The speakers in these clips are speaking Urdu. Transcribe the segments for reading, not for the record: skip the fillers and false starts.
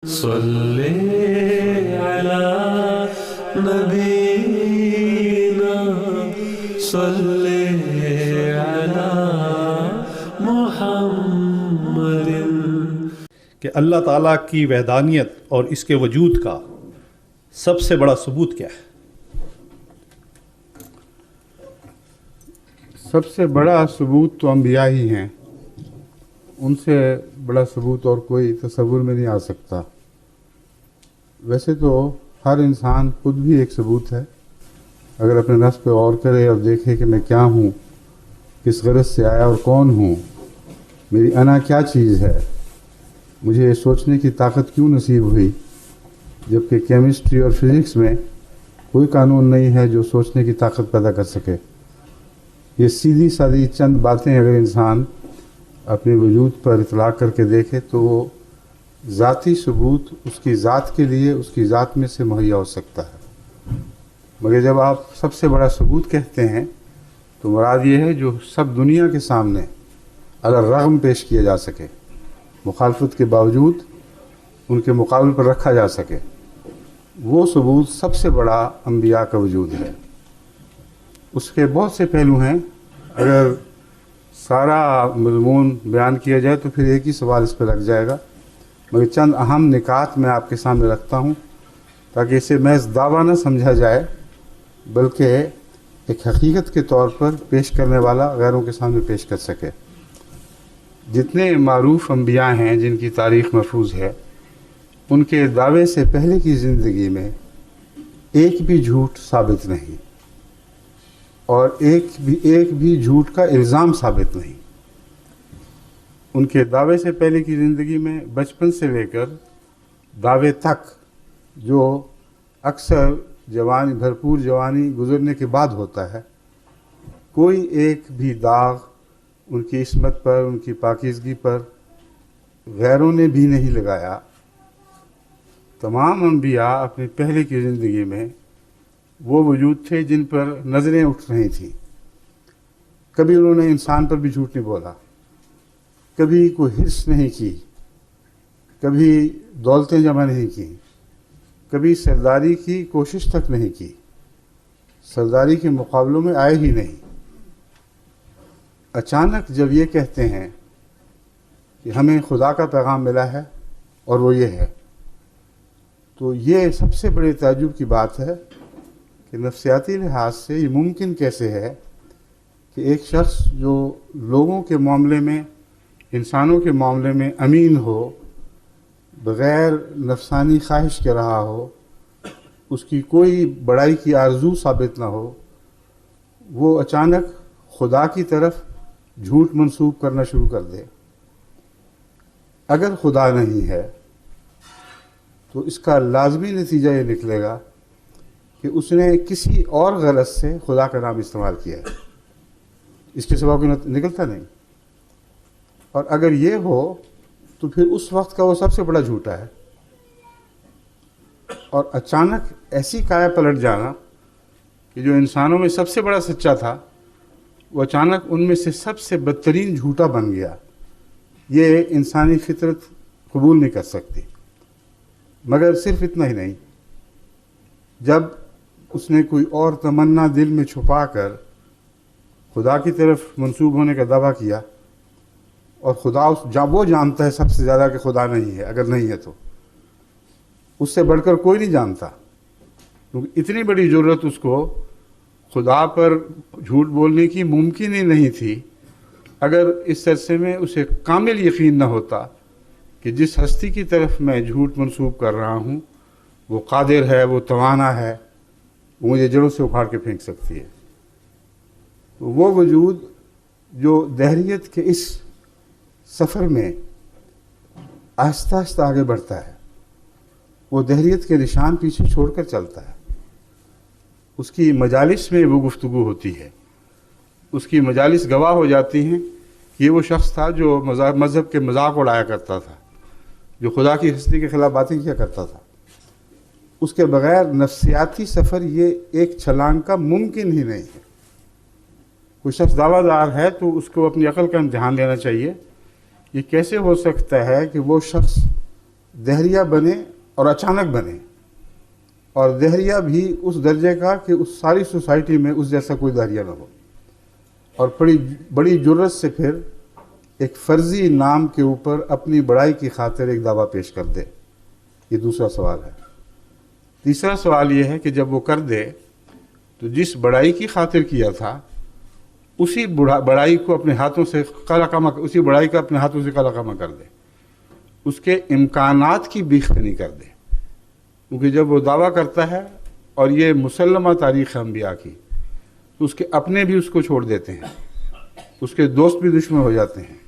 صلی علی نبینا صلی علی محمد۔ کہ اللہ تعالیٰ کی وحدانیت اور اس کے وجود کا سب سے بڑا ثبوت کیا ہے؟ سب سے بڑا ثبوت تو انبیاء ہی ہیں، ان سے بڑا ثبوت اور کوئی تصور میں نہیں آ سکتا۔ ویسے تو ہر انسان خود بھی ایک ثبوت ہے، اگر اپنے نفس پہ غور کرے اور دیکھے کہ میں کیا ہوں، کس غرض سے آیا اور کون ہوں، میری انا کیا چیز ہے، مجھے یہ سوچنے کی طاقت کیوں نصیب ہوئی، جبکہ کیمسٹری اور فزکس میں کوئی قانون نہیں ہے جو سوچنے کی طاقت پیدا کر سکے۔ یہ سیدھی سادھی چند باتیں اگر انسان اپنے وجود پر اطلاق کر کے دیکھے تو وہ ذاتی ثبوت اس کی ذات کے لیے اس کی ذات میں سے مہیا ہو سکتا ہے۔ مگر جب آپ سب سے بڑا ثبوت کہتے ہیں تو مراد یہ ہے جو سب دنیا کے سامنے علی الرغم پیش کیا جا سکے، مخالفت کے باوجود ان کے مقابل پر رکھا جا سکے، وہ ثبوت سب سے بڑا انبیاء کا وجود ہے۔ اس کے بہت سے پہلو ہیں، اگر سارا مضمون بیان کیا جائے تو پھر ایک ہی سوال اس پہ لگ جائے گا، مگر چند اہم نکات میں آپ کے سامنے رکھتا ہوں تاکہ اسے محض دعویٰ نہ سمجھا جائے بلکہ ایک حقیقت کے طور پر پیش کرنے والا غیروں کے سامنے پیش کر سکے۔ جتنے معروف انبیاء ہیں جن کی تاریخ محفوظ ہے، ان کے دعوے سے پہلے کی زندگی میں ایک بھی جھوٹ ثابت نہیں اور ایک بھی جھوٹ کا الزام ثابت نہیں۔ ان کے دعوے سے پہلے کی زندگی میں بچپن سے لے کر دعوے تک، جو اکثر بھرپور جوانی گزرنے کے بعد ہوتا ہے، کوئی ایک بھی داغ ان کی عصمت پر، ان کی پاکیزگی پر غیروں نے بھی نہیں لگایا۔ تمام انبیاء اپنی پہلے کی زندگی میں وہ وجود تھے جن پر نظریں اٹھ رہی تھیں۔ کبھی انہوں نے انسان پر بھی جھوٹ نہیں بولا، کبھی کوئی حرص نہیں کی، کبھی دولتیں جمع نہیں کی، کبھی سرداری کی کوشش تک نہیں کی، سرداری کے مقابلوں میں آئے ہی نہیں۔ اچانک جب یہ کہتے ہیں کہ ہمیں خدا کا پیغام ملا ہے اور وہ یہ ہے، تو یہ سب سے بڑے تعجب کی بات ہے کہ نفسیاتی لحاظ سے یہ ممکن کیسے ہے کہ ایک شخص جو لوگوں کے معاملے میں، انسانوں کے معاملے میں امین ہو، بغیر نفسانی خواہش کے رہا ہو، اس کی کوئی بڑائی کی آرزو ثابت نہ ہو، وہ اچانک خدا کی طرف جھوٹ منسوب کرنا شروع کر دے۔ اگر خدا نہیں ہے تو اس کا لازمی نتیجہ یہ نکلے گا کہ اس نے کسی اور غرض سے خدا کا نام استعمال کیا ہے، اس کے سوا کوئی نکلتا نہیں۔ اور اگر یہ ہو تو پھر اس وقت کا وہ سب سے بڑا جھوٹا ہے۔ اور اچانک ایسی کایا پلٹ جانا کہ جو انسانوں میں سب سے بڑا سچا تھا وہ اچانک ان میں سے سب سے بدترین جھوٹا بن گیا، یہ انسانی فطرت قبول نہیں کر سکتی۔ مگر صرف اتنا ہی نہیں، جب اس نے کوئی اور تمنا دل میں چھپا کر خدا کی طرف منسوب ہونے کا دعویٰ کیا، اور خدا وہ جانتا ہے سب سے زیادہ کہ خدا نہیں ہے، اگر نہیں ہے تو اس سے بڑھ کر کوئی نہیں جانتا، کیونکہ اتنی بڑی ضرورت اس کو خدا پر جھوٹ بولنے کی ممکن ہی نہیں تھی اگر اس عرصے میں اسے کامل یقین نہ ہوتا کہ جس ہستی کی طرف میں جھوٹ منسوب کر رہا ہوں وہ قادر ہے، وہ توانا ہے، وہ مجھے جڑوں سے اکھاڑ کے پھینک سکتی ہے۔ تو وہ وجود جو دہریت کے اس سفر میں آہستہ آہستہ آگے بڑھتا ہے، وہ دہریت کے نشان پیچھے چھوڑ کر چلتا ہے۔ اس کی مجالس میں وہ گفتگو ہوتی ہے، اس کی مجالس گواہ ہو جاتی ہیں کہ یہ وہ شخص تھا جو مذہب کے مذاق اڑایا کرتا تھا، جو خدا کی ہستی کے خلاف باتیں کیا کرتا تھا۔ اس کے بغیر نفسیاتی سفر یہ ایک چھلانگ کا ممکن ہی نہیں ہے۔ کوئی شخص دعویٰ دار ہے تو اس کو اپنی عقل کا امتحان لینا چاہیے۔ یہ کیسے ہو سکتا ہے کہ وہ شخص دہریہ بنے اور اچانک بنے، اور دہریہ بھی اس درجے کا کہ اس ساری سوسائٹی میں اس جیسا کوئی دہریہ نہ ہو، اور بڑی جرت سے پھر ایک فرضی نام کے اوپر اپنی بڑائی کی خاطر ایک دعویٰ پیش کر دے۔ یہ دوسرا سوال ہے۔ تیسرا سوال یہ ہے کہ جب وہ کر دے تو جس بڑائی کی خاطر کیا تھا اسی بڑائی کو اپنے ہاتھوں سے اسی بڑائی کا اپنے ہاتھوں سے قلقامہ کر دے، اس کے امکانات کی بیخ نہیں کر دے۔ کیونکہ جب وہ دعویٰ کرتا ہے، اور یہ مسلمہ تاریخ ہے انبیاء کی، تو اس کے اپنے بھی اس کو چھوڑ دیتے ہیں، اس کے دوست بھی دشمن ہو جاتے ہیں،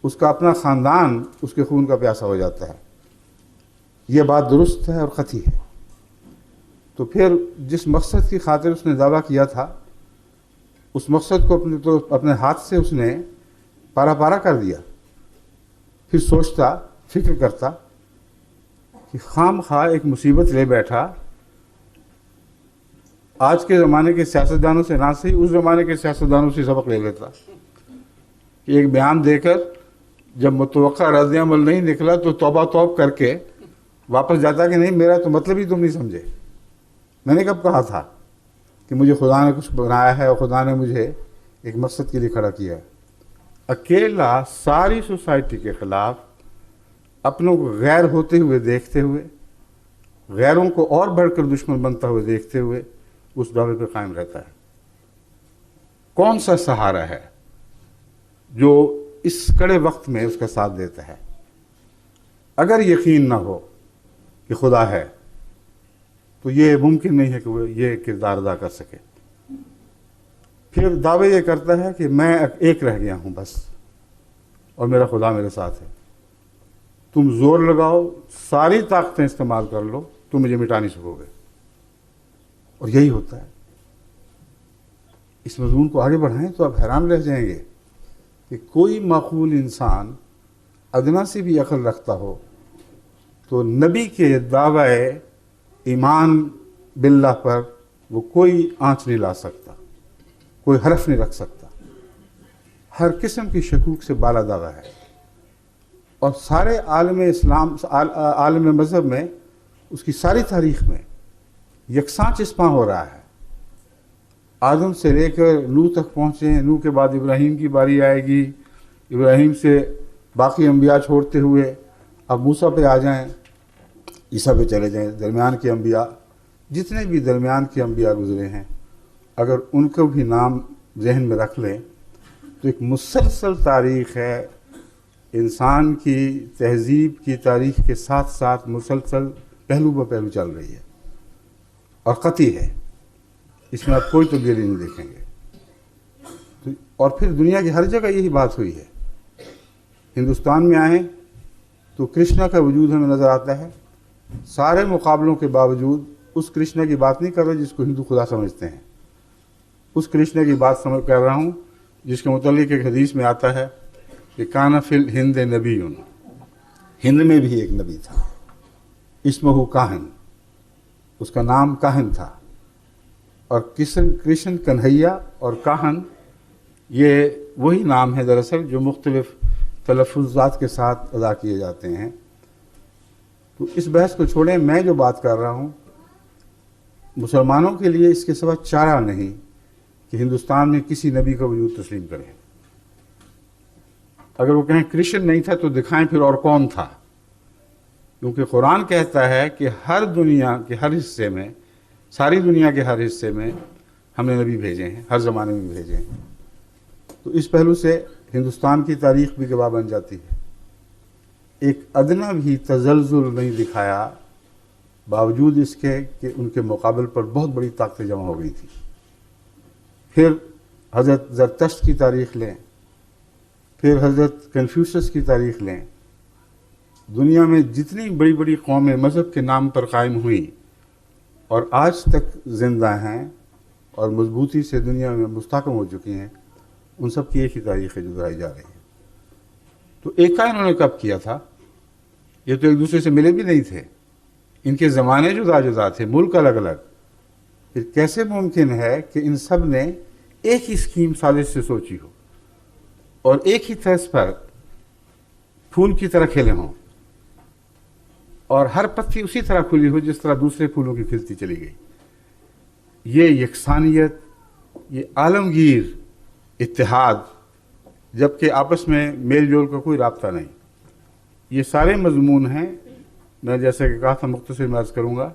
اس کا اپنا خاندان اس کے خون کا پیاسا ہو جاتا ہے۔ یہ بات درست ہے اور قطعی ہے۔ تو پھر جس مقصد کی خاطر اس نے دعویٰ کیا تھا، اس مقصد کو اپنے ہاتھ سے اس نے پارا پارا کر دیا۔ پھر سوچتا، فکر کرتا کہ خام خواہ ایک مصیبت لے بیٹھا، آج کے زمانے کے سیاستدانوں سے نہ صحیح اس زمانے کے سیاستدانوں سے سبق لے لیتا کہ ایک بیان دے کر جب متوقع رد عمل نہیں نکلا تو توبہ توب کر کے واپس جاتا کہ نہیں، میرا تو مطلب ہی تم نہیں سمجھے، میں نے کب کہا تھا کہ مجھے خدا نے کچھ بنایا ہے اور خدا نے مجھے ایک مقصد کے لیے کھڑا کیا ہے۔ اکیلا ساری سوسائٹی کے خلاف اپنوں کو غیر ہوتے ہوئے دیکھتے ہوئے، غیروں کو اور بڑھ کر دشمن بنتا ہوئے دیکھتے ہوئے اس دعوے پہ قائم رہتا ہے۔ کون سا سہارا ہے جو اس کڑے وقت میں اس کا ساتھ دیتا ہے؟ اگر یقین نہ ہو کہ خدا ہے تو یہ ممکن نہیں ہے کہ وہ یہ کردار ادا کر سکے۔ پھر دعوے یہ کرتا ہے کہ میں ایک رہ گیا ہوں بس، اور میرا خدا میرے ساتھ ہے، تم زور لگاؤ، ساری طاقتیں استعمال کر لو، تم مجھے مٹا نہیں سکو گے۔ اور یہی ہوتا ہے۔ اس مضمون کو آگے بڑھائیں تو آپ حیران رہ جائیں گے کہ کوئی معقول انسان ادنا سے بھی عقل رکھتا ہو تو نبی کے دعوی ایمان باللہ پر وہ کوئی آنچ نہیں لا سکتا، کوئی حرف نہیں رکھ سکتا۔ ہر قسم کی شکوک سے بالا دعویٰ ہے، اور سارے عالم اسلام، عالم مذہب میں، اس کی ساری تاریخ میں یکساں چسپاں ہو رہا ہے۔ آدم سے لے کر نوح تک پہنچے ہیں، نوح کے بعد ابراہیم کی باری آئے گی، ابراہیم سے باقی انبیاء چھوڑتے ہوئے اب موسیٰ پہ آ جائیں، عیسیٰ پہ چلے جائیں۔ درمیان کے انبیاء، جتنے بھی درمیان کے انبیاء گزرے ہیں، اگر ان کو بھی نام ذہن میں رکھ لیں تو ایک مسلسل تاریخ ہے، انسان کی تہذیب کی تاریخ کے ساتھ ساتھ مسلسل پہلو بہ پہلو چل رہی ہے، اور قطعی ہے، اس میں آپ کوئی تبدیلی نہیں دیکھیں گے۔ اور پھر دنیا کی ہر جگہ یہی بات ہوئی ہے۔ ہندوستان میں آئیں تو کرشنا کا وجود ہمیں نظر آتا ہے، سارے مقابلوں کے باوجود اس کرشنا کی بات نہیں کر رہے جس کو ہندو خدا سمجھتے ہیں، اس کرشنا کی بات کر رہا ہوں جس کے متعلق ایک حدیث میں آتا ہے کہ کان فی الہند نبی، ہند میں بھی ایک نبی تھا، اسمہ کاہن، اس کا نام کاہن تھا۔ اور کرشن کنہیا اور کاہن یہ وہی نام ہے دراصل جو مختلف تلفظات کے ساتھ ادا کیے جاتے ہیں۔ تو اس بحث کو چھوڑیں، میں جو بات کر رہا ہوں، مسلمانوں کے لیے اس کے سوا چارہ نہیں کہ ہندوستان میں کسی نبی کا وجود تسلیم کریں۔ اگر وہ کہیں کرشن نہیں تھا تو دکھائیں پھر اور کون تھا، کیونکہ قرآن کہتا ہے کہ ہر دنیا کے ہر حصے میں، ساری دنیا کے ہر حصے میں ہم نے نبی بھیجے ہیں، ہر زمانے میں بھیجے ہیں۔ تو اس پہلو سے ہندوستان کی تاریخ بھی گواہ بن جاتی ہے۔ ایک ادنا بھی تزلزل نہیں دکھایا، باوجود اس کے کہ ان کے مقابل پر بہت بڑی طاقتیں جمع ہو گئی تھی۔ پھر حضرت زرتشت کی تاریخ لیں، پھر حضرت کنفیوشس کی تاریخ لیں، دنیا میں جتنی بڑی بڑی قومیں مذہب کے نام پر قائم ہوئیں اور آج تک زندہ ہیں اور مضبوطی سے دنیا میں مستحکم ہو چکی ہیں، ان سب کی ایک ہی تاریخ ہے جو دہرائی جا رہی ہے۔ تو ایک کا انہوں نے کب کیا تھا؟ یہ تو ایک دوسرے سے ملے بھی نہیں تھے، ان کے زمانے جدا جدا تھے، ملک الگ الگ۔ پھر کیسے ممکن ہے کہ ان سب نے ایک ہی اسکیم سازش سے سوچی ہو اور ایک ہی طرز پر پھول کی طرح کھیلے ہوں؟ اور ہر پتی اسی طرح کھلی ہو جس طرح دوسرے پھولوں کی کھلتی چلی گئی. یہ یکسانیت، یہ عالمگیر اتحاد، جبکہ آپس میں میل جول کا کوئی رابطہ نہیں. یہ سارے مضمون ہیں، میں جیسے کہ کہا تھا مختصر میں عرض کروں گا،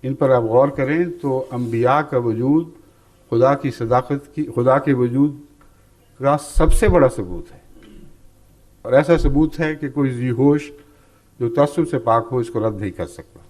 ان پر آپ غور کریں تو انبیاء کا وجود خدا کی صداقت کی، خدا کے وجود کا سب سے بڑا ثبوت ہے. اور ایسا ثبوت ہے کہ کوئی ذی ہوش جو تعصب سے پاک ہو اس کو رد نہیں کر سکتا.